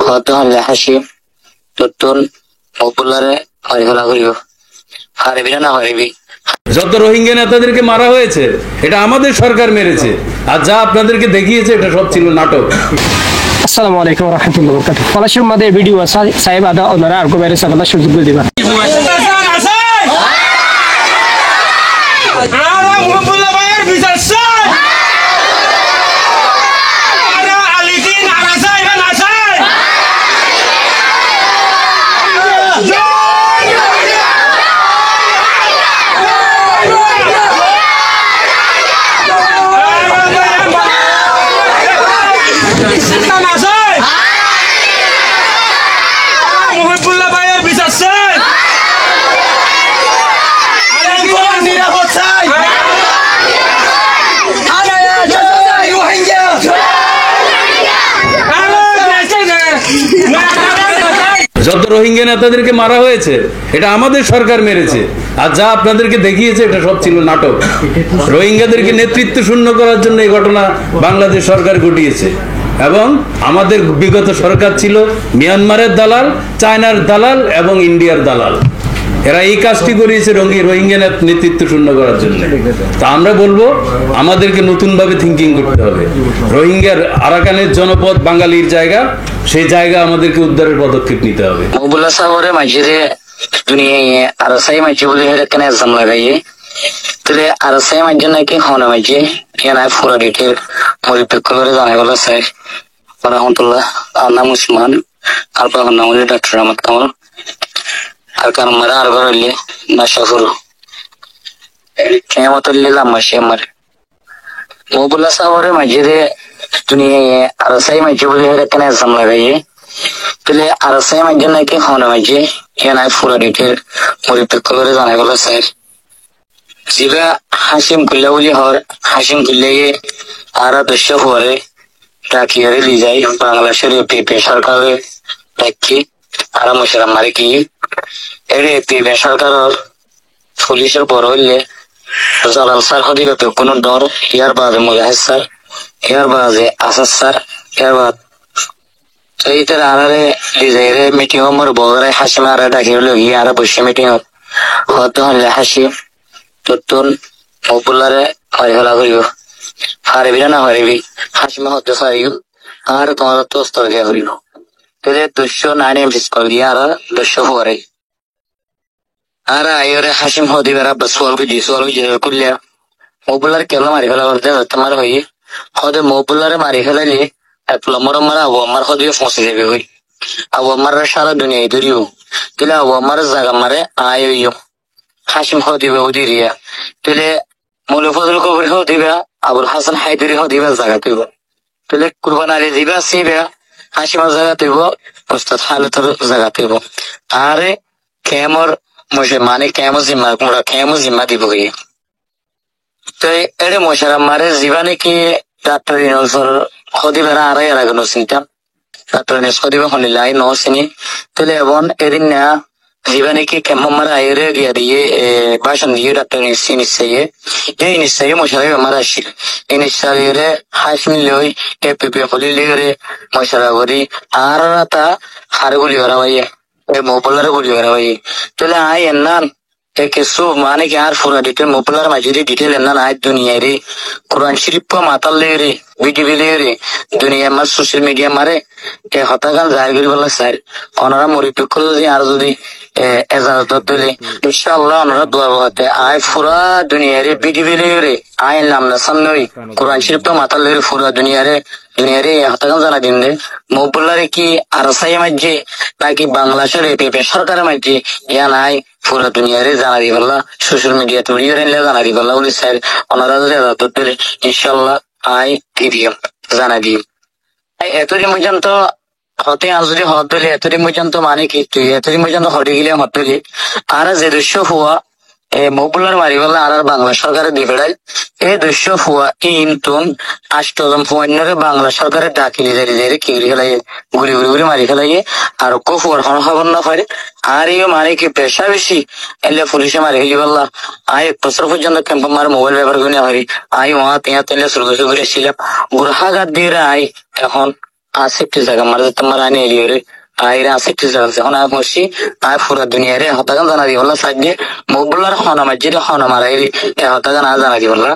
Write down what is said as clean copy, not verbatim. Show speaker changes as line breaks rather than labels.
হতে হলে হাসি তোর পপুলারে মারি ফেলা করিব হারিবি না হারিবি।
যত রোহিঙ্গা নেতাদেরকে মারা হয়েছে এটা আমাদের সরকার মেরেছে, আর যা আপনাদেরকে দেখিয়েছে এটা সব ছিল নাটক।
আসসালামু আলাইকুম ওয়া রাহমাতুল্লাহি ওয়া বারাকাতুহু। ফলাশের মধ্যে ভিডিও সাহেব আদা ওনারা আর কোবারে সাকলা সুযোগ দিবা।
যত রোহিঙ্গা নেতাদেরকে মারা হয়েছে এটা আমাদের সরকার মেরেছে, আর যা আপনাদেরকে দেখিয়েছে এটা সব ছিল নাটক। রোহিঙ্গাদেরকে নেতৃত্ব শূন্য করার জন্য এই ঘটনা বাংলাদেশ সরকার ঘটিয়েছে, এবং আমাদের বিগত সরকার ছিল মিয়ানমারের দালাল, চায়নার দালাল এবং ইন্ডিয়ার দালাল। এরা এই কাজটি করিয়েছে রোহিঙ্গা নেতৃত্ব শূন্য করার জন্য। তা আমরা বলবো আমাদেরকে নতুন ভাবে থিঙ্কিং করতে হবে। রোহিঙ্গার আরাকানের জনপদ বাঙালির জায়গা, সেই জায়গা আমাদেরকে উদ্ধারের পদক্ষেপ নিতে হবে।
মহবুল্লাহ সাহরে মাঝিরে দুনিয়ায় আরসাই মাঝি বলে কেন এক্সাম লাগাইয়ে তাহলে আরসাই মাঝি নাকি হনা মাঝি এখানে পুরো ডিটেল পরিপ্রেক্ষ করে জানাই বলা স্যার রহমতুল্লাহ। আর নাম উসমান, আর নাম হলে ডক্টর আহমদ কামাল, আর কারণ মারা আর ঘর হইলে না সফর কেমত হইলে লাম্মাসি আমার মহবুল্লাহ সাহরে মাঝিরে দুনিয়ায় আরসাই মাঝি বলে কেন এক্সাম লাগাইয়ে তাহলে আরসাই মাঝি নাকি হনা মাঝি এখানে পুরো ডিটেল পরিপ্রেক্ষ করে জানাই বলা স্যার জিবা হাসিম কুল্লা বলি হর হাসিম কুল্লাইয়ে আর দস্য হরে ডাকিয়ারে লি যাই বাংলাদেশের পিপি সরকারের ডাকি আর মুশারাম মারে কি এরে পিপি সরকারের পুলিশের বড় হইলে জালাল স্যার হদিবে কোনো ডর ইয়ার বাদে মুজাহিদ স্যার ইয়ার বাদে আসাদ স্যার ইয়ার বাদ এইটার আরে লিজাইরে মিটিং আমার বড় হাসিম আর ডাকিয়ে গিয়ে আর বসে মিটিং হতে হলে হাসি তোর পপুলারে মারি ফেলা করিব হারিবি না হারিবি হাসিমা হতে পারিব আর তোমার তো স্তর গিয়া করিব তাহলে 209 এমসিস কল দিয়ে আর 200 হরে আর আইরে হাসিম হদি বেড়া সোয়াল করলে পপুলার কেন মারি ফেলা করতে তোমার হই হদে পপুলারে মারি ফেলাইলে এক নম্বর আমার আবু আমার হদিয়ে ফসে যাবে হই আবু আমার সারা দুনিয়ায় ধরিও তাহলে আবু আমার জায়গা মারে আইও হাসিম হদিবে ওদিরিয়া তাহলে মৌলফজল কবর হদিবা আবুল হাসান হায়দরি হদিবা জায়গা তৈব তাহলে কুরবান আলী দিবা সিবা হাসিমার জায়গা তৈব উস্তাদ হালতর জায়গা তৈব আরে কেমর মশে মানে কেমন জিম্মা কুমড়া কেমন জিম্মা দিব গিয়ে তো এরে মশারা মারে জীবানে কি ডাক্তার ইনসর হদিবেরা আরে এর আগে নচিন্তা ডাক্তার ইনস হদিবা হনিলাই নচিনি তাহলে এবং এদিন না জীবনে কি কেমন মারা আইরে গিয়া দিয়ে ভাষণ দিয়ে ডাক্তার নিশ্চয় এই নিশ্চয় মশারাই আমার আসছিল এই নিশ্চয় হাসমি লই এপিপি হলি লিগরে মশারা করি আর তা হার গুলি করা ভাই মোবাইলের গুলি করা ভাই তাহলে আই এনান কিছু মানে কি আর পুরা ডিটেল মোবাইলের মাঝে ডিটেল এনান আই দুনিয়ায় রে কোরআন শরীফ মাতাল রে ভিডিও রে দুনিয়া আমার সোশ্যাল মিডিয়া মারে হতাকাল জাহির করি বলা স্যার ওনারা মরিপেক্ষ যদি আর যদি এজাজত দিলে ইনশাআল্লাহ ওনারা দোয়া বহাতে আয় পুরা দুনিয়ারে ভিডিও রে আই নাম না সামনে কোরআন শরীফ মাতাল রে পুরা দুনিয়ারে হতাকাল জানা দিন রে মোবাইলারে কি আর সাই মাঝে নাকি বাংলাদেশের এপিপি সরকারের মাঝে ইয়া নাই পুরা দুনিয়ারে জানা দি বললা সোশ্যাল মিডিয়া তৈরি করে জানা দি বললা বলি স্যার ওনারা যদি এজাজত দিলে ইনশাআল্লাহ আই দিও জানা দিও এতদিন পর্যন্ত হতে আজ যদি হত দিলে এতদিন পর্যন্ত মানে কি এতদিন পর্যন্ত হটে গেলে হত দিলে আর যে দৃশ্য হওয়া মহবুল্লার মারি বললা আর বাংলা সরকারের দিবেড়াই এই দৃশ্য হওয়া ইনতুন আষ্টম পয়েন্টরে বাংলা সরকারের ডাকিলি যারি কি ফেলাই ঘুরি মারি ফেলাই আর কফুয়ার খবর না পারে আর ইও মানে কি পেশা বেশি এলে পুলিশে মারি ফেলি বললা আই 1 বছর পর্যন্ত ক্যাম্প মার মোবাইল ব্যবহার করে হারি আই ওয়া তিয়া তেলে শুরু করেছিলাম গুরহাগাত দিয়ে আই এখন আসিফটি জায়গা মারা যেতে মারা নিয়ে এলিয়ে রে আইরা আসিফটি জায়গা আছে হনা মসি আয় পুরা দুনিয়া রে হতাগান জানা দি বললা সাইডে মকবুলার হনা মাঝিরে হনা মারা এ হতাগান আ জানা দি বললা